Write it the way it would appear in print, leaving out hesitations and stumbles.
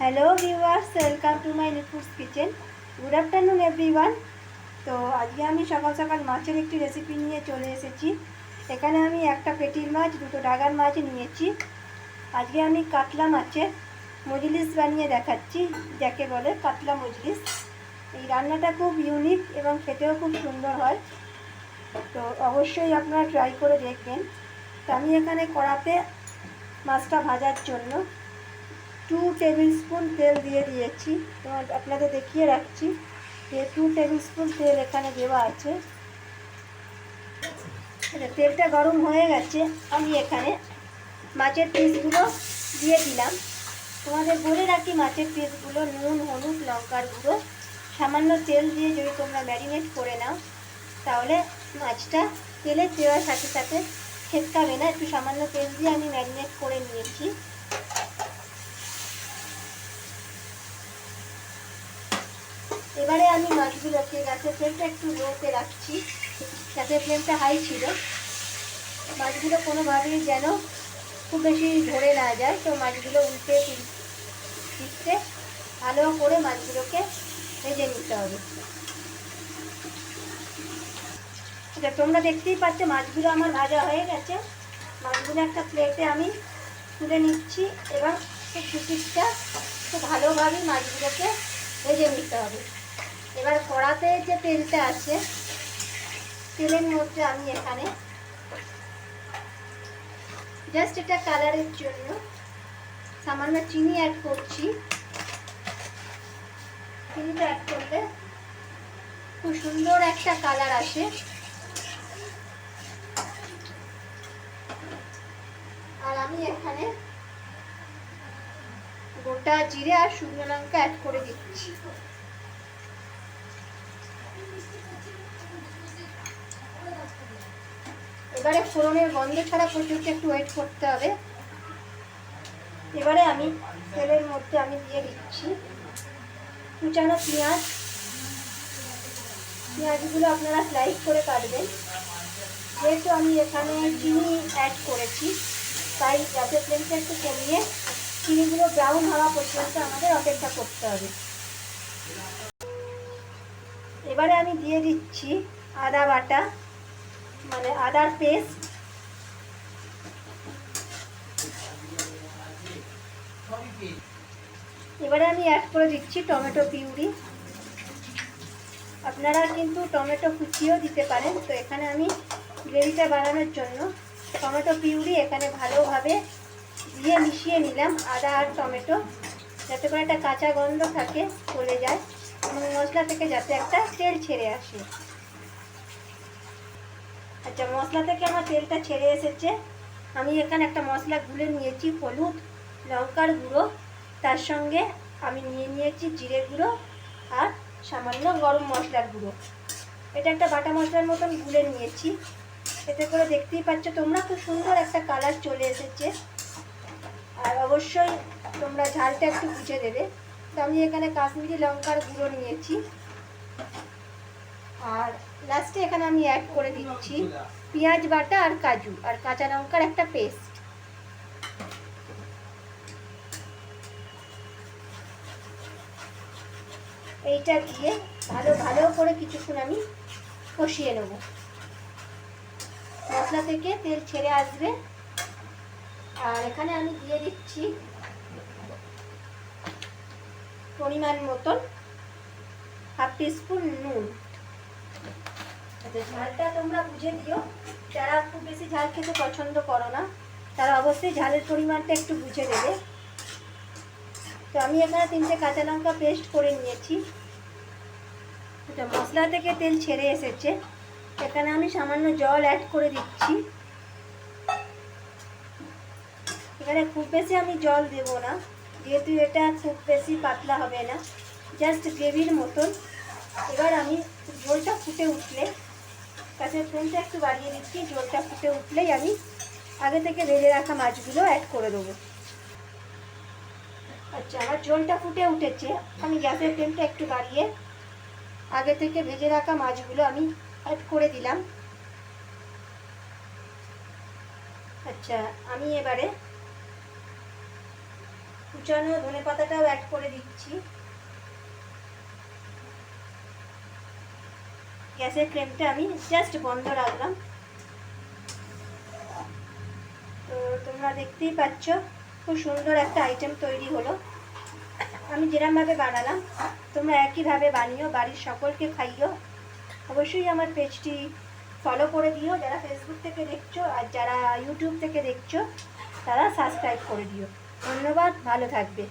Hello viewers, welcome to my Nifoods kitchen. Good afternoon everyone. তো আজকে আমি সকাল সকাল মাছের একটি রেসিপি নিয়ে চলে এসেছি। এখানে আমি একটা পেটির মাছ, দুটো ডাগার মাছ নিয়েছি। আজকে আমি কাতলা মাছের মজলিস বানিয়ে দেখাচ্ছি, যাকে বলে কাতলা মজলিস। এই রান্নাটা খুব ইউনিক এবং খেতেও খুব সুন্দর হয়। তো অবশ্যই আপনারা ট্রাই করে দেখবেন। তো আমি এখানে কড়াতে মাছটা ভাজার জন্য 2 টেবিল স্পুন তেল দিয়ে দিয়েছি। তোমার আপনাদের দেখিয়ে রাখছি যে 2 টেবিল স্পুন তেল এখানে দেওয়া আছে। তেলটা গরম হয়ে গেছে, আমি এখানে মাছের পিসগুলো দিয়ে দিলাম। তোমাদের বলে রাখি, মাছের পিসগুলো নুন, হলুদ, লঙ্কার গুঁড়ো, সামান্য তেল দিয়ে যদি তোমরা ম্যারিনেট করে নাও তাহলে মাছটা তেলে দেওয়ার সাথে সাথে ছেটকাবে না। একটু সামান্য তেল দিয়ে আমি ম্যারিনেট করে নিয়েছি। এবারে আমি মাছগুলোকে, গ্যাসের ফ্লেমটা একটু লোতে রাখছি, গ্যাসের ফ্লেমটা হাই ছিল। মাছগুলো কোনোভাবেই যেন খুব বেশি ধরে না যায়। তো মাছগুলো উল্টে পিঠতে ভালো করে মাছগুলোকে ভেজে নিতে হবে। এটা তোমরা দেখতেই পাচ্ছ মাছগুলো আমার ভাজা হয়ে গেছে। মাছগুলো একটা প্লেটে আমি তুলে নিচ্ছি এবং পিঠটা খুব ভালোভাবে মাছগুলোকে ভেজে নিতে হবে। এবার কড়াতে যে তেলটা আছে, তেলের মধ্যে আমি এখানে জাস্ট এটা কালারের জন্য সামান্য চিনি অ্যাড করছি। চিনিটা অ্যাড করলে খুব সুন্দর একটা কালার আসে। আর আমি এখানে গোটা জিরে আর শুকনো লঙ্কা অ্যাড করে দিচ্ছি। এবারে ফোড়নের গন্ধ ছাড়া পর্যন্ত একটু ওয়েট করতে হবে। এবারে আমি তেলের মধ্যে আমি দিয়ে দিচ্ছি কুচানো পেঁয়াজ। পেঁয়াজগুলো আপনারা স্লাইস করে কাটবেন। যেহেতু আমি এখানে চিনি অ্যাড করেছি তাই গ্যাসের ফ্লেমটা একটু কমিয়ে চিনিগুলো ব্রাউন হওয়া পর্যন্ত আমাদের অপেক্ষা করতে হবে। এবারে আমি দিয়ে দিচ্ছি আদা বাটা, মানে আদার পেস্ট। এবারে আমি অ্যাড করে দিচ্ছি টমেটো পিউরি। আপনারা কিন্তু টমেটো কুচিও দিতে পারেন। তো এখানে আমি গ্রেভিটা বানানোর জন্য টমেটো পিউরি এখানে ভালোভাবে দিয়ে মিশিয়ে নিলাম, আদা আর টমেটো, যাতে করে একটা কাঁচা গন্ধ থাকে, চলে যায় এবং মশলা থেকে যাতে একটা তেল ছেড়ে আসে। আচ্ছা, মশলা থেকে আমার তেলটা ছেড়ে এসেছে। আমি এখানে একটা মশলা গুলে নিয়েছি, হলুদ, লঙ্কার গুঁড়ো, তার সঙ্গে আমি নিয়েছি জিরে গুঁড়ো আর সামান্য গরম মশলার গুঁড়ো। এটা একটা বাটা মশলার মতন গুলে নিয়েছি। এতে করে দেখতেই পাচ্ছ তোমরা খুব সুন্দর একটা কালার চলে এসেছে। আর অবশ্যই তোমরা ঝালটা একটু বুঝে দেবে। তো আমি এখানে কাশ্মীরি লঙ্কার গুঁড়ো নিয়েছি। আর লাস্টে এখানে আমি অ্যাড করে দিচ্ছি পেঁয়াজ বাটা আর কাজু আর কাঁচা লঙ্কার একটা পেস্ট। এইটা দিয়ে ভালো করে কিছুক্ষণ আমি কষিয়ে নেব। মশলা থেকে তেল ছেড়ে আসবে। আর এখানে আমি দিয়ে দিচ্ছি পরিমাণ মতন হাফ টিস্পুন নুন। ঝালটা তোমরা বুঝে দিও। যারা খুব বেশি ঝাল খেতে পছন্দ করো না তারা অবশ্যই ঝালের পরিমাণটা একটু বুঝে দেবে। তো আমি এখানে 3টে কাঁচা লঙ্কা পেস্ট করে নিয়েছি। এটা মশলা থেকে তেল ছেড়ে এসেছে। এখানে আমি সামান্য জল অ্যাড করে দিচ্ছি। এখানে খুব বেশি আমি জল দেব না, যেহেতু এটা খুব বেশি পাতলা হবে না, জাস্ট গ্রেভির মতন। এবার আমি ঝোলটা ফুটে উঠলে, গ্যাসের ফ্লেমটা একটু বাড়িয়ে দিচ্ছি, ঝোলটা ফুটে উঠলেই আমি আগে থেকে ভেজে রাখা মাছগুলো অ্যাড করে দেবো। আচ্ছা, আমার ঝোলটা ফুটে উঠেছে। আমি গ্যাসের ফ্লেমটা একটু বাড়িয়ে আগে থেকে ভেজে রাখা মাছগুলো আমি অ্যাড করে দিলাম। আচ্ছা, আমি এবারে কুচানো ধনেপাতাটাও অ্যাড করে দিচ্ছি। গ্যাসের ফ্লেমটা আমি জাস্ট বন্ধ রাখলাম। তো তোমরা দেখতেই পাচ্ছ খুব সুন্দর একটা আইটেম তৈরি হলো। আমি যেরকমভাবে বানালাম তোমরা একইভাবে বানিও, বাড়ির সকলকে খাইও। অবশ্যই আমার পেজটি ফলো করে দিও যারা ফেসবুক থেকে দেখছো, আর যারা ইউটিউব থেকে দেখছো তারা সাবস্ক্রাইব করে দিও। ধন্যবাদ, ভালো থাকবে।